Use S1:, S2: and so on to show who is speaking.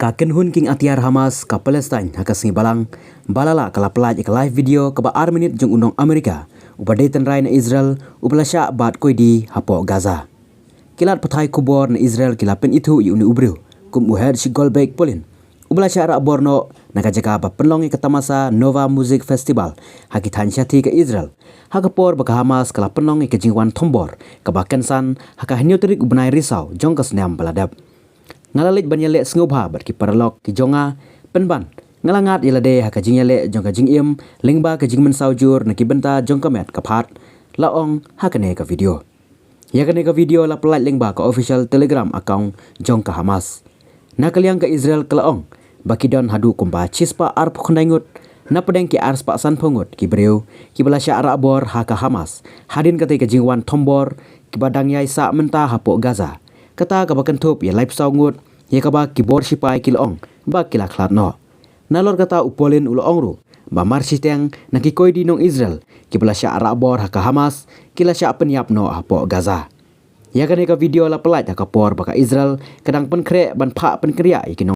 S1: Kaken hun king atiar Hamas ka Palestine haka singi balang balala kala pelaj ik live video ka ba 6 minit jong unong Amerika ubadaitan rai na Israel ublasya bat koi di hapo Gaza. Kilat patai kubor na Israel kilapen itu uni ubru kum uher si Goldberg Polin ublasya Rahbor no nagajaka ba penlongi ketamasa Nova Music Festival haki tansyati ke Israel haka por baka Hamas kala penlongi ke jingwan tombor ka bakensan haka hanyoterik ubnai risau jong kasneam baladap. Ngalalit banyalek sengubha bat ki paralok ki jonga penban ngalangat ilade haka jingyale jong ka jingim lingba ka jingmen saujur na ki benta jong kamet kaphat laong hakane ka video yakane ka video la pelat lingba ka official Telegram account jong ka Hamas nakaliang ka Israel kalaong bakidon hadu kumba chispa ar pkhondaingut na pedeng ki ar spa san phongut ki breu ki balasya Rahbor haka Hamas hadin kate ka jingwan tombor ki badang yai sa menta hapo Gaza kata ka bakan thup ya live saungut ya ka ba keyboard sipai kilong ba kila khlat no nalor kata upolin ulong ru ba marsi teng na ki koi di nong Israel ki balasya Rahbor haka Hamas kila sya penyap no hapo Gaza ya ka video la pelat ka por baka Israel kadang pen kre ban pha pen kriya ikinong